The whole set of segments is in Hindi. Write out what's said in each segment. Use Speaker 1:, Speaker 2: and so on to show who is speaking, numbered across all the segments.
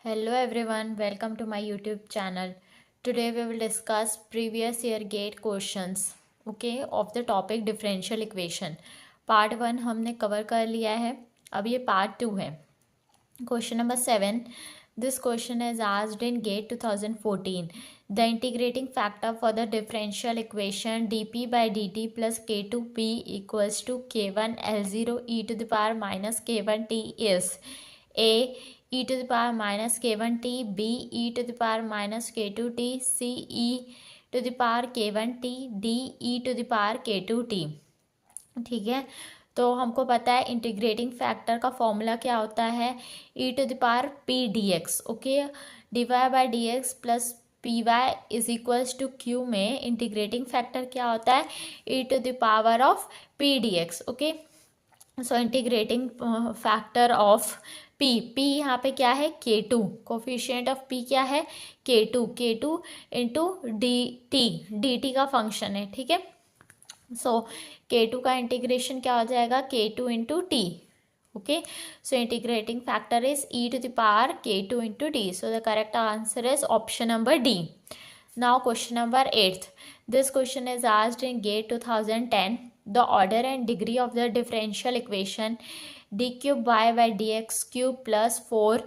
Speaker 1: Hello everyone, welcome to my YouTube channel. Today we will discuss previous year GATE questions, okay, of the topic differential equation. Part 1 हमने cover कर लिया है, अब ये part 2 है. Question number 7. This question is asked in GATE 2014. The integrating factor for the differential equation dp by dt plus k2p equals to k1 L0 e to the power minus k1t is A e to the power minus k1t, b e to the power minus k2t, c e to the power k1t, d e to the power k2t. ठीक है, तो हमको पता है इंटीग्रेटिंग फैक्टर का फॉर्मूला क्या होता है, e to the power P D X. Okay, D Y by D X plus P Y is equals to Q में इंटीग्रेटिंग फैक्टर क्या होता है, e to the power of P D X. Okay, so integrating factor of P यहाँ पे क्या है, K2. कोफिशिएंट ऑफ P क्या है, K2 इंटू डी टी का फंक्शन है. ठीक है, सो K2 का इंटीग्रेशन क्या हो जाएगा, K2 into T. Okay, so integrating factor is e to the power K2 into T. So the correct answer is option number D. Now question number 8. This question is asked in GATE 2010. The order and degree of the differential equation d cube y by dx cube plus 4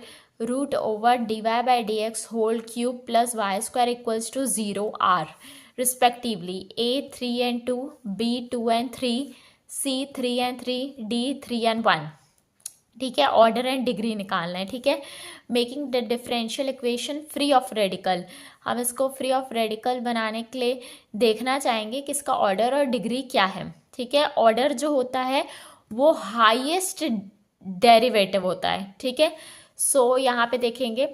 Speaker 1: root over dy by dx whole cube plus y square equals to 0 are respectively a 3 and 2, b 2 and 3, c 3 and 3, d 3 and 1. ठीक है, ऑर्डर एंड डिग्री निकालना है. ठीक है, making the differential equation free of radical. हम इसको फ्री ऑफ रेडिकल बनाने के लिए देखना चाहेंगे कि इसका ऑर्डर और डिग्री क्या है. ठीक है, ऑर्डर जो होता है वो हाईएस्ट डेरिवेटिव होता है. ठीक है, सो यहाँ पे देखेंगे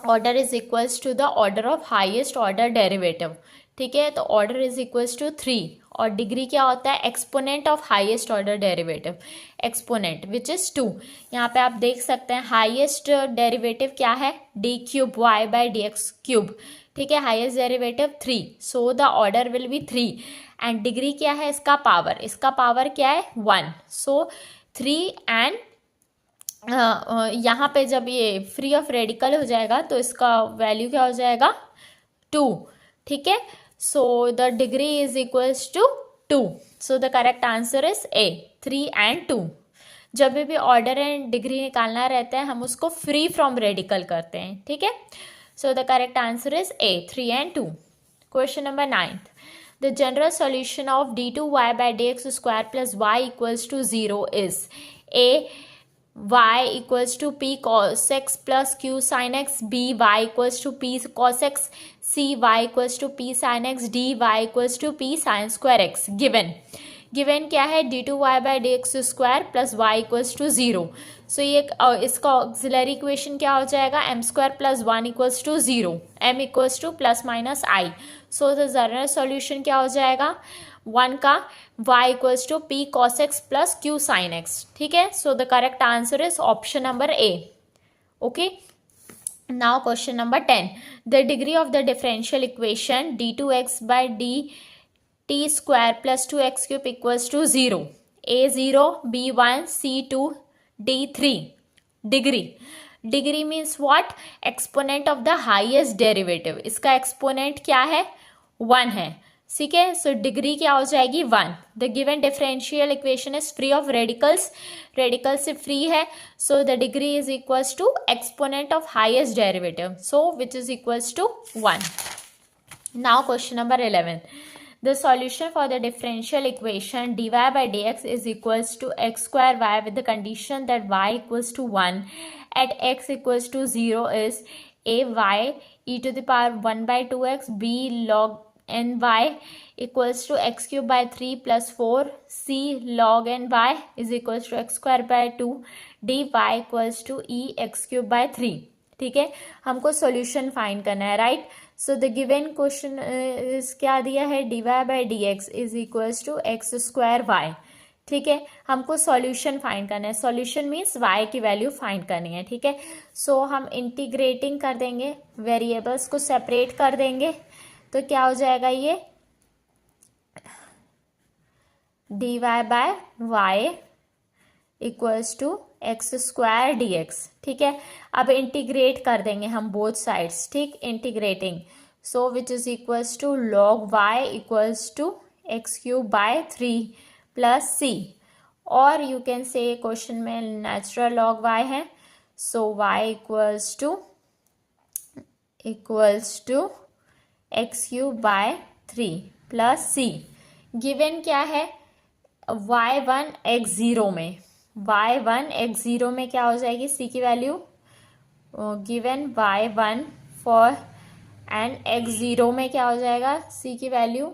Speaker 1: order is equals to the order of highest order derivative. ठीक है, तो ऑर्डर इज इक्वल्स टू 3 और डिग्री क्या होता है, exponent of highest order derivative, exponent which is 2. यहाँ पे आप देख सकते हैं हाईएस्ट डेरिवेटिव क्या है, D cube Y by D X cube. ठीक है, highest derivative 3, so the order will be 3 and degree क्या है, इसका पावर क्या है 1. सो 3 एंड यहाँ पे जब ये फ्री ऑफ रेडिकल हो जाएगा तो इसका वैल्यू क्या हो जाएगा 2. ठीक है, so the degree is equals to 2. so the correct answer is A, 3 and 2. जब भी ऑर्डर एंड डिग्री निकालना रहता है हम उसको फ्री फ्रॉम रेडिकल करते हैं. ठीक है, so the correct answer is A, 3 and 2. Question number 9. The general solution of d2y by dx square plus y equals to 0 is A, y equals to p cos x plus q sin x, b y equals to p cos x, c y equals to p sin x, d y equals to p sin square x. Given क्या है, d2y by dx square plus y equals to 0. So ये इसका ऑक्सिलरी इक्वेशन क्या हो जाएगा, m square plus 1 equals to 0, m equals to plus minus i. So the general solution क्या हो जाएगा, 1 का y equals to p cos x plus q sin x. ठीक है, so the correct answer is option number A. Okay, now question number 10. The degree of the differential equation d2x by dt square plus 2x cube equals to 0. A0, B1, C2, D3. Degree means what, exponent of the highest derivative. इसका exponent क्या है, 1 है. ठीक है, सो डिग्री क्या हो जाएगी 1. The given differential equation is free of radicals, radical से फ्री है. So the degree is equals to exponent of highest derivative, so which is equals to 1. Now question number 11. The solution for the differential equation dy by dx is equals to x square y with the condition that y equals to 1 at x equals to 0 is a y e to the power 1 by 2x, b log n y equals to x cube by 3 plus 4, c log n y is equals to x square by 2, dy equals to e x cube by 3. ठीक है, हमको सॉल्यूशन फाइंड करना है, right. So the given question क्या दिया है, D Y by D X is equals to X square Y. ठीक है, हमको सॉल्यूशन फाइंड करना है. सॉल्यूशन मीन्स वाई की वैल्यू फाइंड करनी है. ठीक है, सो हम इंटीग्रेटिंग कर देंगे, वेरिएबल्स को सेपरेट कर देंगे, तो क्या हो जाएगा ये D Y by Y equals to X square D X. ठीक है, अब इंटीग्रेट कर देंगे हम बोथ साइड्स। ठीक, integrating, so which is equals to log Y equals to X cube by 3 plus C, और यू कैन से क्वेश्चन में नेचुरल लॉग वाई है, so Y equals to X cube by 3 plus C. Given क्या है, y1 x0 में, y1 x0 में क्या हो जाएगी c की value, given y1 for and x0 में क्या हो जाएगा c की value,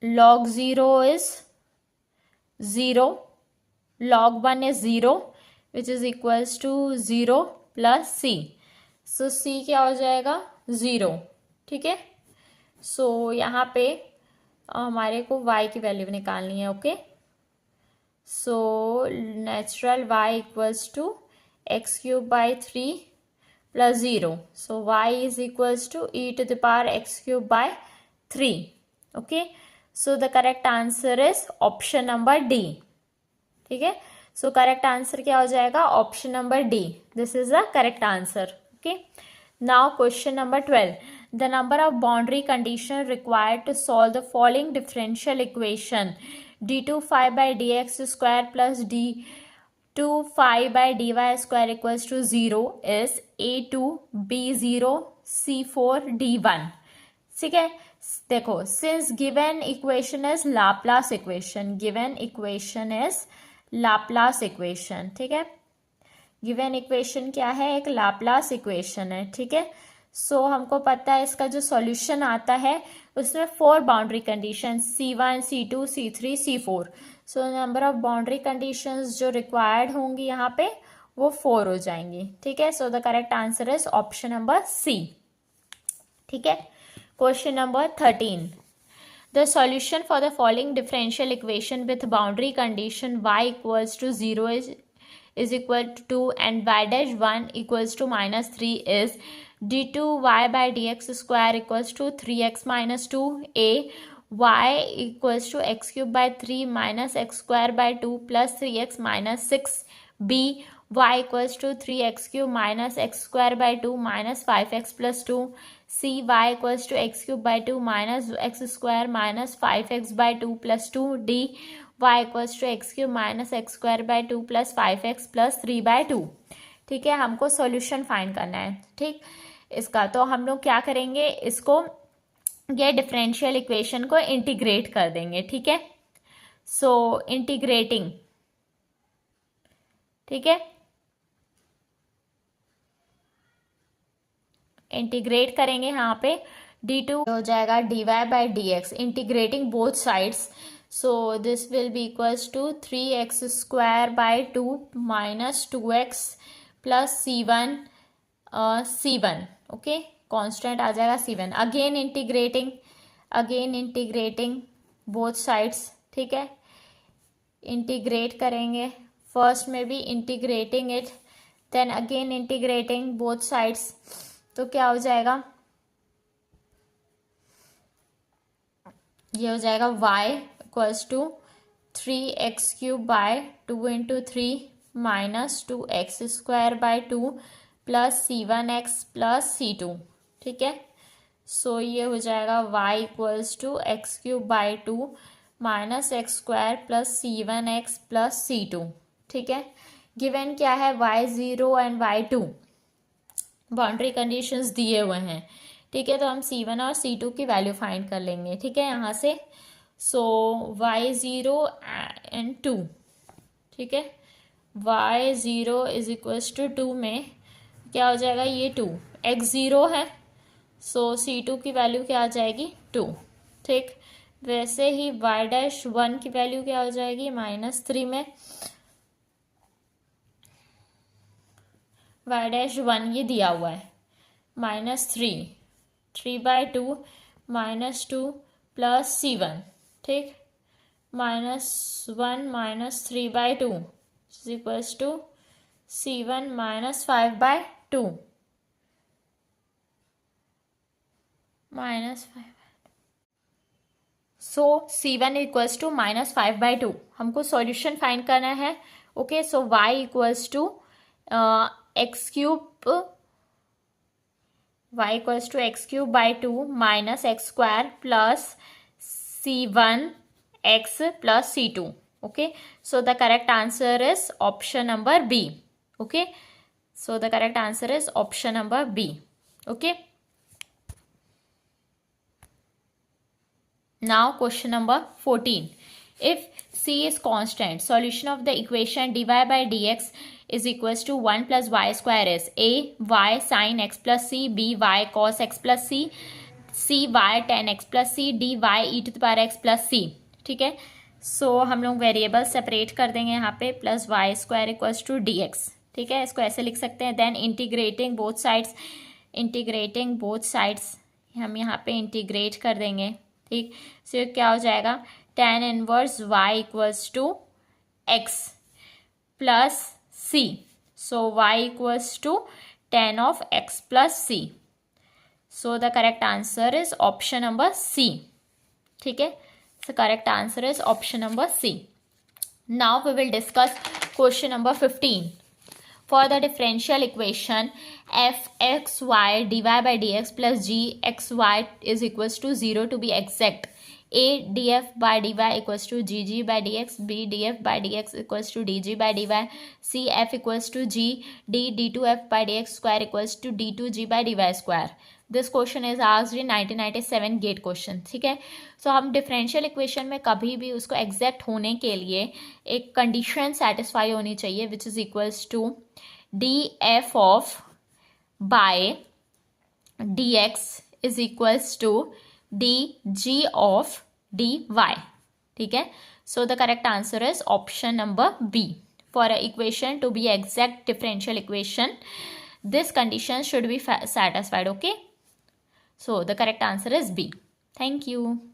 Speaker 1: log 0 is 0, log 1 is 0 which is equals to 0 plus c, so c क्या हो जाएगा 0। ठीक है, सो यहाँ पे हमारे को y की वैल्यू निकालनी है। Okay, so natural y equals to X cube by 3 plus 0, so y is equals to e to the power X cube by 3। Okay, so the correct answer is option number D. ठीक है, सो करेक्ट आंसर क्या हो जाएगा, option number D, this is the correct answer. Okay, now question number 12, the number of boundary condition required to solve the following differential equation, d2 phi by dx square plus d2 phi by dy square equals to 0 is a2 b0 c4 d1। ठीक है, देखो since given equation is Laplace equation, given equation is Laplace equation। ठीक है, गिवन इक्वेशन क्या है, एक लाप्लास इक्वेशन है। ठीक है, सो हमको पता है इसका जो सॉल्यूशन आता है उसमें 4 boundary condition C1 C2 C3 C4, so number of boundary conditions जो रिक्वायर्ड होंगी यहाँ पे वो 4 हो जाएंगी। ठीक है, so the correct answer is option number C. ठीक है, question number 13, the solution for the following differential equation with boundary condition y equals to 0 is equal to 2 and y dash 1 equals to minus 3 is d2 y by dx square equals to 3x minus 2, a y equals to x cube by 3 minus x square by 2 plus 3x minus 6, b y equals to 3x cube minus x square by 2 minus 5x plus 2, c y equals to x cube by 2 minus x square minus 5x by 2 plus 2, d y equals to x cube minus X square by 2 plus 5x plus 3 by 2। ठीक है, हमको सॉल्यूशन फाइंड करना है। ठीक, इसका तो हम लोग क्या करेंगे, इसको ये डिफरेंशियल इक्वेशन को इंटीग्रेट कर देंगे। ठीक है, सो इंटीग्रेटिंग, ठीक है, इंटीग्रेट करेंगे यहाँ पे d2 हो जाएगा dy by D x, integrating both sides, so this will be equals to 3x square by 2 minus 2x plus c1 okay, constant आ जाएगा c1, again integrating both sides. ठीक है, इंटीग्रेट करेंगे, फर्स्ट में भी integrating it, then again integrating both sides, तो क्या हो जाएगा, ये हो जाएगा y equals to 3x cube by 2 into 3 minus 2x square by 2 plus c1x plus c2। ठीक है, सो ये हो जाएगा y equals to X cube by 2 minus X square plus c1x plus c2। ठीक है, गिवन क्या है, y0 and y2 boundary conditions दिए हुए हैं। ठीक है, तो हम c1 और c2 की वैल्यू फाइंड कर लेंगे। ठीक है, यहाँ से सो y0 एंड 2, ठीक है, y0 इज इक्वल्स टू 2 में क्या हो जाएगा, ये 2 x0 है, सो c2 की वैल्यू क्या आ जाएगी 2। ठीक, वैसे ही y डैश 1 की वैल्यू क्या हो जाएगी -3 में, y डैश 1 ये दिया हुआ है -3 बाय 2 -2 प्लस c1। ठीक, -1 minus 3 by 2 is equals to c1 -5 by 2 -5। So C1 equals to -5/2 हमको सॉल्यूशन फाइंड करना है. Okay, so y equals to X cube by 2 minus x square plus C1x plus C2. Okay, so the correct answer is option number B. Okay, so the correct answer is option number B. Okay, now question number 14. If C is constant, solution of the equation dy by dx is equals to 1 plus y square is A y sin x plus c, B y cos x plus c, C y tan x plus c, D y e to the power x plus c. ठीक है, सो हम लोग वेरिएबल सेपरेट कर देंगे यहाँ पे. Plus Y square equals to D X. ठीक है, इसको ऐसे लिख सकते हैं. देन इंटीग्रेटिंग बोथ साइड्स हम यहाँ पे इंटीग्रेट कर देंगे. ठीक, सो क्या हो जाएगा, tan inverse y equals to x plus c. So y equals to tan of x plus c. So the correct answer is option number C. ठीक है, the correct answer is option number C. Now we will discuss question number 15. For the differential equation fxy dy by dx plus gxy is equals to 0 to be exact, a df by dy equals to gg by dx, b df by dx equals to dg by dy, c f equals to g, d d2f by dx square equals to d2g by dy square. This question is asked in 1997 GATE question. ठीक है, सो हम डिफरेंशियल इक्वेशन में कभी भी उसको एग्जैक्ट होने के लिए एक कंडीशन सेटिस्फाई होनी चाहिए, which is equals to D F of by D X is equals to D G of D Y. ठीक है, so the correct answer is option number B. For a equation to be exact differential equation, this condition should be satisfied. Okay, so the correct answer is B. Thank you.